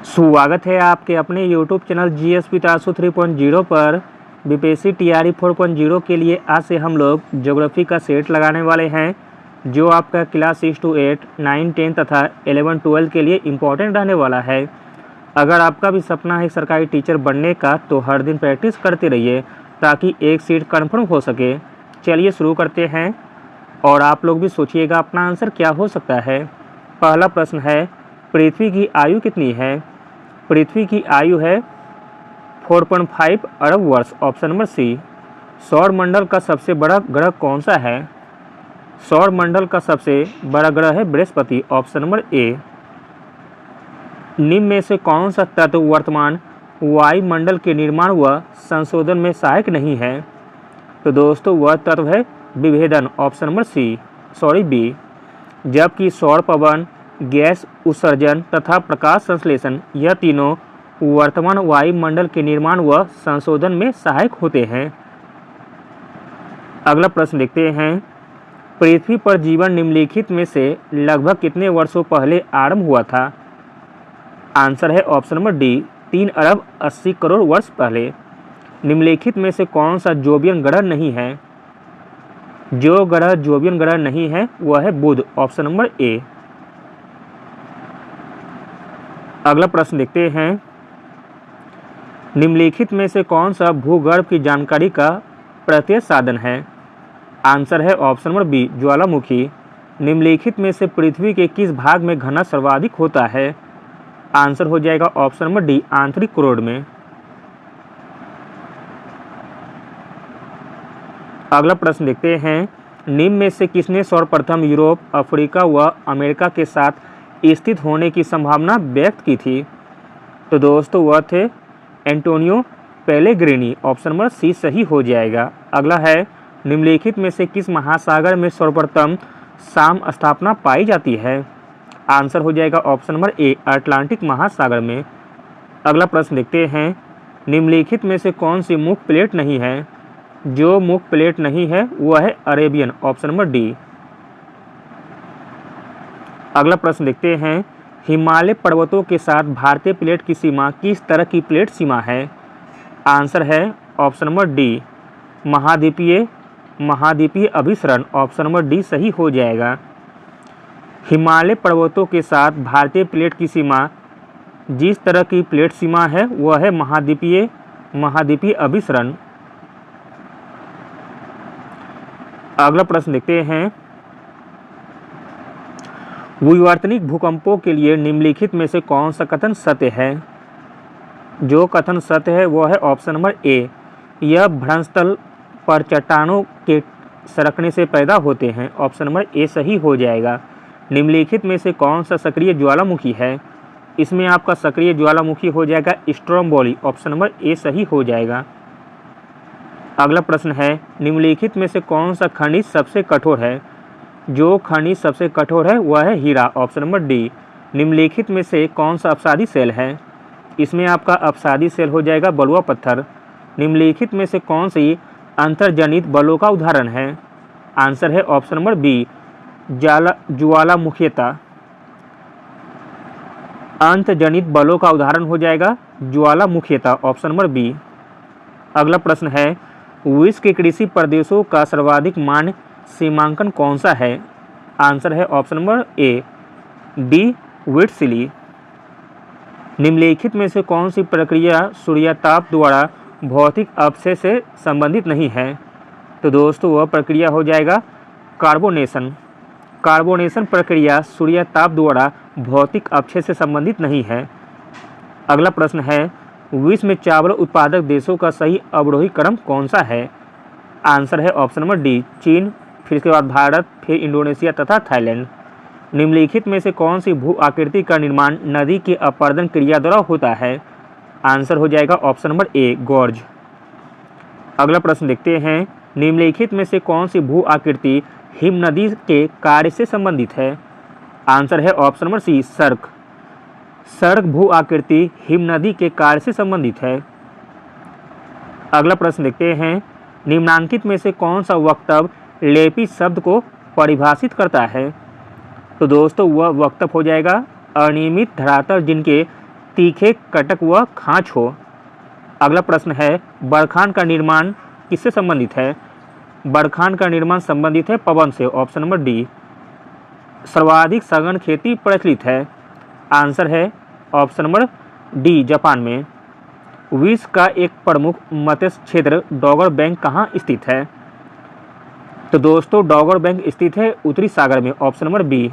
स्वागत है आपके अपने यूट्यूब चैनल जीएस पितासु 3.0 पर। बीपीएससी टीआरई 4.0 के लिए आज से हम लोग ज्योग्राफी का सेट लगाने वाले हैं, जो आपका क्लास 6 to 8, 9, 10 तथा 11, 12 के लिए इम्पोर्टेंट रहने वाला है। अगर आपका भी सपना है सरकारी टीचर बनने का, तो हर दिन प्रैक्टिस करते रहिए ताकि एक सीट कन्फर्म हो सके। चलिए शुरू करते हैं और आप लोग भी सोचिएगा अपना आंसर क्या हो सकता है। पहला प्रश्न है, पृथ्वी की आयु कितनी है? पृथ्वी की आयु है 4.5 अरब वर्ष, ऑप्शन नंबर सी। सौर मंडल का सबसे बड़ा ग्रह कौन सा है? सौर मंडल का सबसे बड़ा ग्रह है बृहस्पति, ऑप्शन नंबर ए। निम्न में से कौन सा तत्व वर्तमान वायुमंडल के निर्माण व संशोधन में सहायक नहीं है? तो दोस्तों वह तत्व है विभेदन, ऑप्शन नंबर बी। जबकि सौर, पवन, गैस उत्सर्जन तथा प्रकाश संश्लेषण, यह तीनों वर्तमान वायुमंडल के निर्माण व संशोधन में सहायक होते हैं। अगला प्रश्न देखते हैं, पृथ्वी पर जीवन निम्नलिखित में से लगभग कितने वर्षों पहले आरंभ हुआ था? आंसर है ऑप्शन नंबर डी, 3 अरब 80 करोड़ वर्ष पहले। निम्नलिखित में से कौन सा जोवियन ग्रह नहीं है? जो ग्रह जोवियन ग्रह नहीं है वह है बुध, ऑप्शन नंबर ए। अगला प्रश्न देखते हैं, निम्नलिखित में से कौन सा भूगर्भ की जानकारी का प्रत्यक्ष साधन है? आंसर है ऑप्शन नंबर बी, ज्वालामुखी। निम्नलिखित में से पृथ्वी के किस भाग में घना सर्वाधिक होता है? आंसर हो जाएगा ऑप्शन नंबर डी, आंतरिक करोड़ में। अगला प्रश्न देखते हैं, निम्न में से किसने सर्वप्रथम यूरोप, अफ्रीका व अमेरिका के साथ स्थित होने की संभावना व्यक्त की थी? तो दोस्तों वह थे Antonio Pellegrini, option number C सही हो जाएगा। अगला है, निम्नलिखित में से किस महासागर में सर्वप्रथम साम स्थापना पाई जाती है? आंसर हो जाएगा ऑप्शन नंबर ए, अटलांटिक महासागर में। अगला प्रश्न देखते हैं, निम्नलिखित में से कौन सी मुख्य प्लेट नहीं है? जो मुख्य प्लेट नहीं है वह है अरेबियन, ऑप्शन नंबर डी। अगला प्रश्न देखते हैं, हिमालय पर्वतों के साथ भारतीय प्लेट की सीमा किस तरह की प्लेट सीमा है? आंसर है ऑप्शन नंबर डी, महाद्वीपीय अभिसरण, ऑप्शन नंबर डी सही हो जाएगा। हिमालय पर्वतों के साथ भारतीय प्लेट की सीमा जिस तरह की प्लेट सीमा है वह है महाद्वीपीय अभिसरण। अगला प्रश्न देखते हैं, भूविवर्तनिक भूकंपों के लिए निम्नलिखित में से कौन सा कथन सत्य है? जो कथन सत्य है वह है ऑप्शन नंबर ए, यह भ्रंशतल पर चट्टानों के सरकने से पैदा होते हैं, ऑप्शन नंबर ए सही हो जाएगा। निम्नलिखित में से कौन सा सक्रिय ज्वालामुखी है? इसमें आपका सक्रिय ज्वालामुखी हो जाएगा स्ट्रोम्बोली, ऑप्शन नंबर ए सही हो जाएगा। अगला प्रश्न है, निम्नलिखित में से कौन सा खनिज सबसे कठोर है? जो खनिज सबसे कठोर है वह है हीरा, ऑप्शन नंबर डी। निम्नलिखित में से कौन सा अपसादी सेल है? इसमें आपका अपसादी सेल हो जाएगा बलुआ पत्थर। निम्नलिखित में से कौन सी अंतर्जनित बलों का उदाहरण है? आंसर है ऑप्शन नंबर बी, ज्वालामुखीयता। अंतर्जनित बलों का उदाहरण हो जाएगा ज्वालामुखीयता, ऑप्शन नंबर बी। अगला प्रश्न है, विश्व के कृषि प्रदेशों का सर्वाधिक मान्य सीमांकन कौन सा है? आंसर है ऑप्शन नंबर ए, डी विट्सिली। निम्नलिखित में से कौन सी प्रक्रिया सूर्यताप द्वारा भौतिक अपक्षय से संबंधित नहीं है? तो दोस्तों वह प्रक्रिया हो जाएगा कार्बोनेशन। कार्बोनेशन प्रक्रिया सूर्यताप द्वारा भौतिक अपक्षय से संबंधित नहीं है। अगला प्रश्न है, विश्व में चावल उत्पादक देशों का सही अवरोही क्रम कौन सा है? आंसर है ऑप्शन नंबर डी, चीन, फिर इसके बाद भारत, फिर इंडोनेशिया तथा थाईलैंड। निम्नलिखित में से कौन सी भू आकृति का निर्माण नदी की अपरदन क्रिया द्वारा होता है? आंसर हो जाएगा ऑप्शन नंबर ए, गॉर्ज। अगला प्रश्न देखते हैं, निम्नलिखित में से कौन सी भू आकृति हिम नदी के कार्य से संबंधित है? आंसर है ऑप्शन नंबर सी, सर्क। सर्क भू आकृति हिम नदी के कार्य से संबंधित है। अगला प्रश्न देखते हैं, निम्नांकित में से कौन सा वक्तव्य लेपी शब्द को परिभाषित करता है? तो दोस्तों वह वक्तव्य हो जाएगा अनियमित धरातल जिनके तीखे, कटक व खाँच हो। अगला प्रश्न है, बरखान का निर्माण किससे संबंधित है? बरखान का निर्माण संबंधित है पवन से, ऑप्शन नंबर डी। सर्वाधिक सघन खेती प्रचलित है, आंसर है ऑप्शन नंबर डी, जापान में। विश्व का एक प्रमुख मत्स्य क्षेत्र डॉगर बैंक कहाँ स्थित है? तो दोस्तों डॉगर बैंक स्थित है उत्तरी सागर में, ऑप्शन नंबर बी।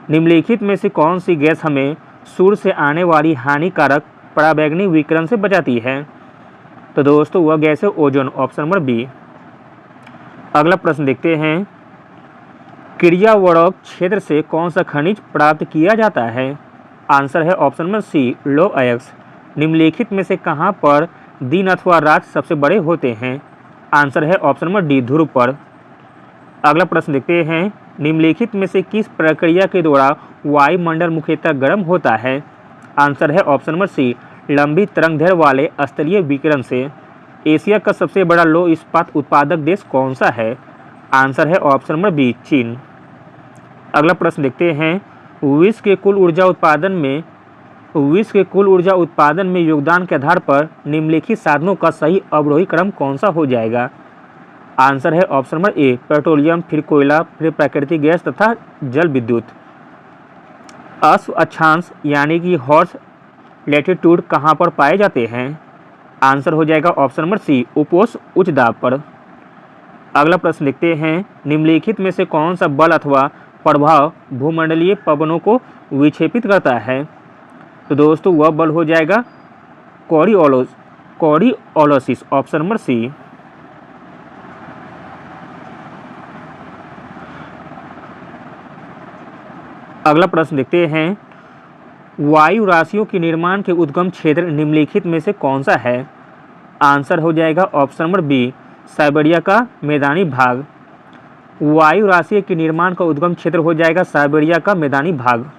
निम्नलिखित में से कौन सी गैस हमें सूर्य से आने वाली हानिकारक पराबैंगनी विकिरण से बचाती है? तो दोस्तों वह गैस है ओजोन, ऑप्शन नंबर बी। अगला प्रश्न देखते हैं, क्रियावरोध क्षेत्र से कौन सा खनिज प्राप्त किया जाता है? आंसर है ऑप्शन नंबर सी, लौह अयस्क। निम्नलिखित में से कहाँ पर दिन अथवा रात सबसे बड़े होते हैं? आंसर है ऑप्शन नंबर डी, ध्रुव पर। अगला प्रश्न देखते हैं, निम्नलिखित में से किस प्रक्रिया के द्वारा वायुमंडल मुख्यतः गर्म होता है? आंसर है ऑप्शन नंबर सी, लंबी तरंगदैर्घ्य वाले स्तरीय विकिरण से। एशिया का सबसे बड़ा लौह इस्पात उत्पादक देश कौन सा है? आंसर है ऑप्शन नंबर बी, चीन। अगला प्रश्न देखते हैं, विश्व के कुल ऊर्जा उत्पादन में योगदान के आधार पर निम्नलिखित साधनों का सही अवरोही क्रम कौन सा हो जाएगा? आंसर है ऑप्शन नंबर ए, पेट्रोलियम, फिर कोयला, फिर प्राकृतिक गैस तथा जल विद्युत। अश्व अक्षांश यानी कि हॉर्स लैटिट्यूड कहाँ पर पाए जाते हैं? आंसर हो जाएगा ऑप्शन नंबर सी, उपोष्ण उच्च दाब पर। अगला प्रश्न देखते हैं, निम्नलिखित में से कौन सा बल अथवा प्रभाव भूमंडलीय पवनों को विक्षेपित करता है? तो दोस्तों वह बल हो जाएगा कोरियोलिस, ऑप्शन नंबर सी। अगला प्रश्न देखते हैं, वायु राशियों के निर्माण के उद्गम क्षेत्र निम्नलिखित में से कौन सा है? आंसर हो जाएगा ऑप्शन नंबर बी, साइबेरिया का मैदानी भाग। वायु राशि के निर्माण का उद्गम क्षेत्र हो जाएगा साइबेरिया का मैदानी भाग।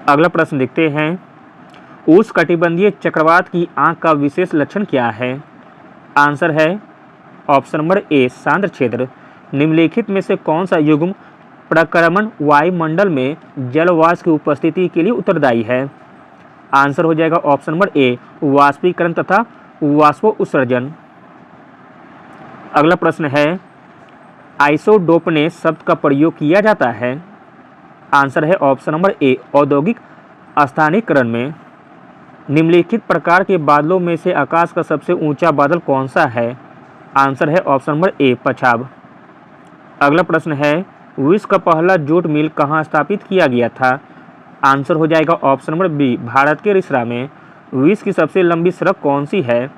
अगला प्रश्न देखते हैं, उष्णकटिबंधीय चक्रवात की आंख का विशेष लक्षण क्या है? आंसर है ऑप्शन नंबर ए, सांद्र क्षेत्र। निम्नलिखित में से कौन सा युग्म प्रक्रमण वायुमंडल में जलवाष्प की उपस्थिति के लिए उत्तरदायी है? आंसर हो जाएगा ऑप्शन नंबर ए, वाष्पीकरण तथा वाष्पोत्सर्जन। अगला प्रश्न है, आइसोडोपनेस शब्द का प्रयोग किया जाता है? आंसर है ऑप्शन नंबर ए, औद्योगिक स्थानीयकरण में। निम्नलिखित प्रकार के बादलों में से आकाश का सबसे ऊंचा बादल कौन सा है? आंसर है ऑप्शन नंबर ए, पछाब। अगला प्रश्न है, विश्व का पहला जूट मिल कहाँ स्थापित किया गया था? आंसर हो जाएगा ऑप्शन नंबर बी, भारत के रिसरा में। विश्व की सबसे लंबी सड़क कौन सी है?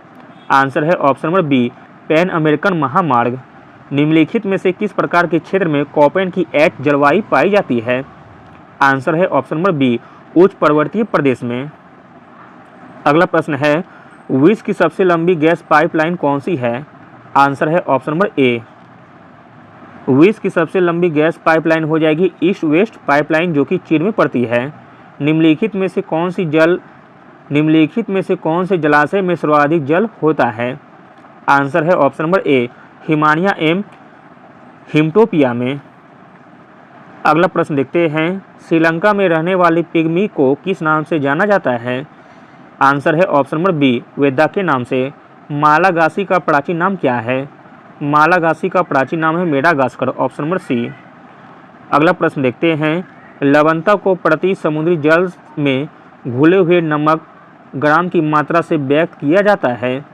आंसर है option number B, Pan American महामार्ग। निम्नलिखित में से किस प्रकार के क्षेत्र में कोपेन की एच जलवायु पाई जाती है? आंसर है ऑप्शन नंबर बी, उच्च पर्वतीय प्रदेश में। अगला प्रश्न है, विश्व की सबसे लंबी गैस पाइपलाइन कौन सी है? आंसर है ऑप्शन नंबर ए, विश्व की सबसे लंबी गैस पाइपलाइन हो जाएगी ईस्ट वेस्ट पाइपलाइन, जो कि चीन में पड़ती है। निम्नलिखित में से कौन से जलाशय में सर्वाधिक जल होता है? आंसर है ऑप्शन नंबर ए, हिमानिया एवं हिमटोपिया में। अगला प्रश्न देखते हैं, श्रीलंका में रहने वाली पिग्मी को किस नाम से जाना जाता है? आंसर है ऑप्शन नंबर बी, वेदा के नाम से। मालागासी का प्राचीन नाम क्या है? मालागासी का प्राचीन नाम है मेडागास्कर, ऑप्शन नंबर सी। अगला प्रश्न देखते हैं, लवणता को प्रति समुद्री जल में घुले हुए नमक ग्राम की मात्रा से व्यक्त किया जाता है?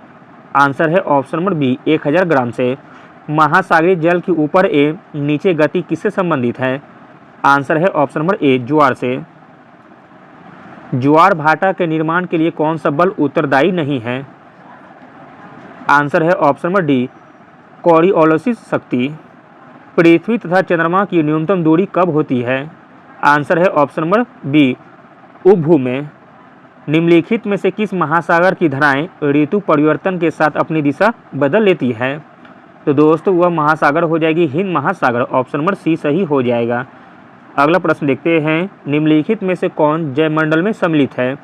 आंसर है ऑप्शन नंबर बी, 1000 ग्राम से। महासागरीय जल की ऊपर एवं नीचे गति किससे संबंधित है? आंसर है ऑप्शन नंबर ए, ज्वार से। ज्वार भाटा के निर्माण के लिए कौन सा बल उत्तरदायी नहीं है? आंसर है ऑप्शन नंबर डी, कोरियोलिस शक्ति। पृथ्वी तथा चंद्रमा की न्यूनतम दूरी कब होती है? आंसर है ऑप्शन नंबर बी, उपभू में। निम्नलिखित में से किस महासागर की धाराएं ऋतु परिवर्तन के साथ अपनी दिशा बदल लेती है? तो दोस्तों वह महासागर हो जाएगी हिंद महासागर, ऑप्शन नंबर सी सही हो जाएगा। अगला प्रश्न देखते हैं, निम्नलिखित में से कौन जैवमंडल में सम्मिलित है?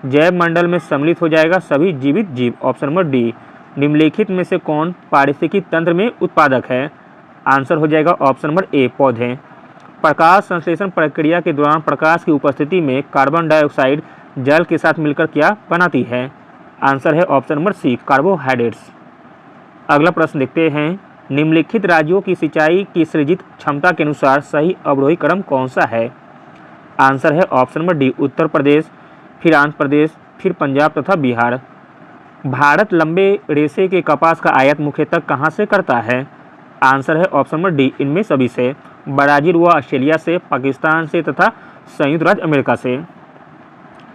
जैवमंडल में सम्मिलित हो जाएगा सभी जीवित जीव, ऑप्शन नंबर डी। निम्नलिखित में से कौन पारिस्थितिकी तंत्र में उत्पादक है? आंसर हो जाएगा ऑप्शन नंबर ए, पौधे। प्रकाश संश्लेषण प्रक्रिया के दौरान प्रकाश की उपस्थिति में कार्बन डाइऑक्साइड जल के साथ मिलकर क्या बनाती है? आंसर है ऑप्शन नंबर सी, कार्बोहाइड्रेट्स। अगला प्रश्न देखते हैं, निम्नलिखित राज्यों की सिंचाई की सृजित क्षमता के अनुसार सही अवरोही क्रम कौन सा है? आंसर है option number D, Uttar Pradesh, फिर आंध्र प्रदेश, फिर पंजाब तथा बिहार। भारत लंबे रेशे के कपास का आयात मुख्यतः कहाँ से करता है? आंसर है ऑप्शन नंबर डी, इनमें सभी से, ब्राजील व ऑस्ट्रेलिया से, पाकिस्तान से तथा संयुक्त राज्य अमेरिका से।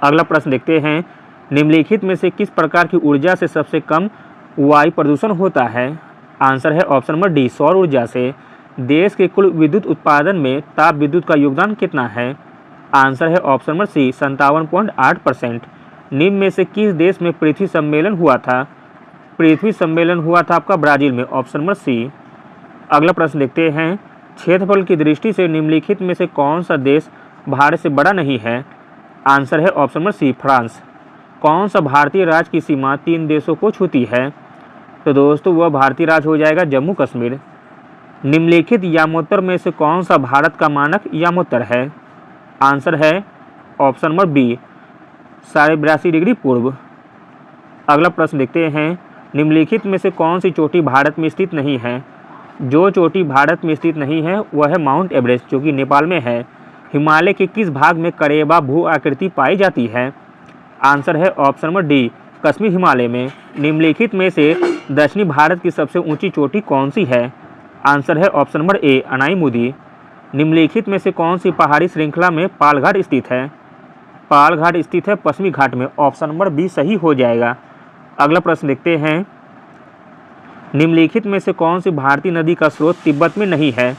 अगला प्रश्न देखते हैं, निम्नलिखित में से किस प्रकार की ऊर्जा से सबसे कम वायु प्रदूषण होता है? आंसर है ऑप्शन नंबर डी, सौर ऊर्जा से। देश के कुल विद्युत उत्पादन में ताप विद्युत का योगदान कितना है? आंसर है ऑप्शन नंबर सी, 57.8%। निम्न में से किस देश में पृथ्वी सम्मेलन हुआ था? पृथ्वी सम्मेलन हुआ था आपका ब्राजील में, ऑप्शन नंबर सी। अगला प्रश्न देखते हैं, क्षेत्रफल की दृष्टि से निम्नलिखित में से कौन सा देश भारत से बड़ा नहीं है? आंसर है ऑप्शन नंबर सी, फ्रांस। कौन सा भारतीय राज्य की सीमा 3 देशों को छूती है? तो दोस्तों वह भारतीय राज्य हो जाएगा जम्मू कश्मीर। निम्नलिखित यामोत्तर में से कौन सा भारत का मानक यामोत्तर है? आंसर है ऑप्शन नंबर बी, 82.5 डिग्री पूर्व। अगला प्रश्न देखते हैं, निम्नलिखित में से कौन सी चोटी भारत में स्थित नहीं है? जो चोटी भारत में स्थित नहीं है वह है माउंट एवरेस्ट, जो कि नेपाल में है। हिमालय के किस भाग में करेबा भू आकृति पाई जाती है? आंसर है option number D, Kashmir Himalaya में। निम्नलिखित में से दक्षिणी भारत की सबसे ऊंची चोटी कौन सी है? आंसर है ऑप्शन नंबर ए, अनाईमुदी। निम्नलिखित में से कौन सी पहाड़ी श्रृंखला में पालघाट स्थित है? पालघाट स्थित है पश्चिमी घाट में, ऑप्शन नंबर बी सही हो जाएगा। अगला प्रश्न देखते हैं, निम्नलिखित में से कौन सी भारतीय नदी का स्रोत तिब्बत में नहीं है?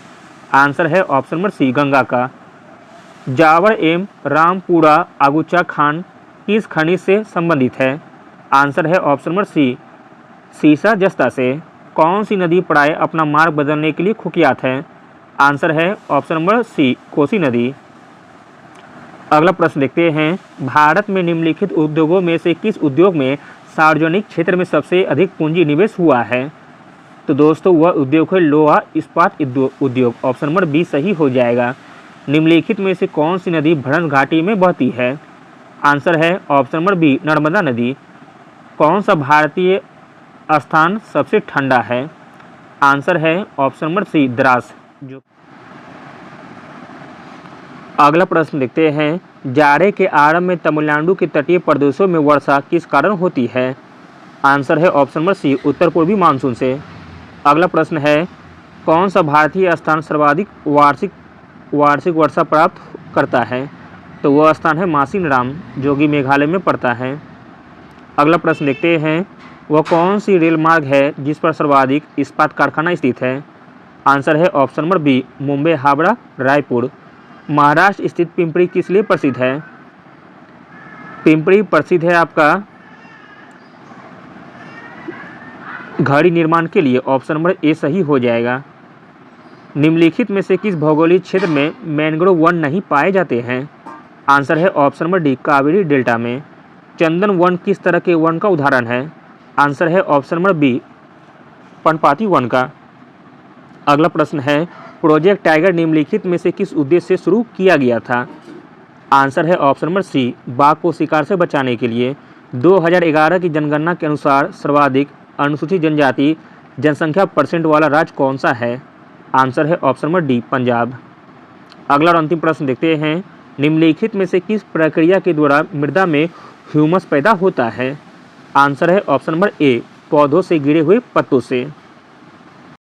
आंसर है ऑप्शन नंबर सी, गंगा का। जावर एवं रामपुरा आगुचा खान किस खनिज से संबंधित है? आंसर है ऑप्शन नंबर सी, सीसा जस्ता से। कौन सी नदी प्राय अपना मार्ग बदलने के लिए कुख्यात है? आंसर है ऑप्शन नंबर सी, कोसी नदी। अगला प्रश्न देखते हैं, भारत में निम्नलिखित उद्योगों में से किस उद्योग में सार्वजनिक क्षेत्र में सबसे अधिक पूंजी निवेश हुआ है? तो दोस्तों वह उद्योग है लोहा इस्पात उद्योग, ऑप्शन नंबर बी सही हो जाएगा। निम्नलिखित में से कौन सी नदी भ्रंश घाटी में बहती है? आंसर है ऑप्शन नंबर बी, नर्मदा नदी। कौन सा भारतीय स्थान सबसे ठंडा है? आंसर है ऑप्शन नंबर सी, द्रास। जो अगला प्रश्न देखते हैं, जाड़े के आरंभ में तमिलनाडु के तटीय प्रदेशों में वर्षा किस कारण होती है? आंसर है ऑप्शन नंबर सी, उत्तर पूर्वी मानसून से। अगला प्रश्न है, कौन सा भारतीय स्थान सर्वाधिक वार्षिक वर्षा प्राप्त करता है? तो वह स्थान है मासिनराम, जो कि मेघालय में पड़ता है। अगला प्रश्न देखते हैं, वह कौन सी रेल मार्ग है जिस पर सर्वाधिक इस्पात कारखाना स्थित है? आंसर है option number B, Mumbai Howrah Raipur. Maharashtra स्थित पिंपरी किस लिए प्रसिद्ध है? पिंपरी प्रसिद्ध है आपका घड़ी निर्माण के लिए, ऑप्शन नंबर ए सही हो जाएगा। निम्नलिखित में से किस भौगोलिक क्षेत्र में मैंग्रोव वन नहीं पाए जाते हैं? आंसर है option number D, Kaveri delta में। चंदन वन किस तरह के वन का उदाहरण है? आंसर है ऑप्शन नंबर बी, पर्णपाती वन का। अगला प्रश्न है, प्रोजेक्ट टाइगर निम्नलिखित में से किस उद्देश्य से शुरू किया गया था? आंसर है ऑप्शन नंबर सी, बाघ को शिकार से बचाने के लिए। 2011 की जनगणना के अनुसार सर्वाधिक अनुसूचित जनजाति जनसंख्या परसेंट वाला राज्य कौन सा है? आंसर है ऑप्शन नंबर डी, पंजाब। अगला और अंतिम प्रश्न देखते हैं, निम्नलिखित में से किस प्रक्रिया के द्वारा मृदा में ह्यूमस पैदा होता है? आंसर है ऑप्शन नंबर ए, पौधों से गिरे हुए पत्तों से।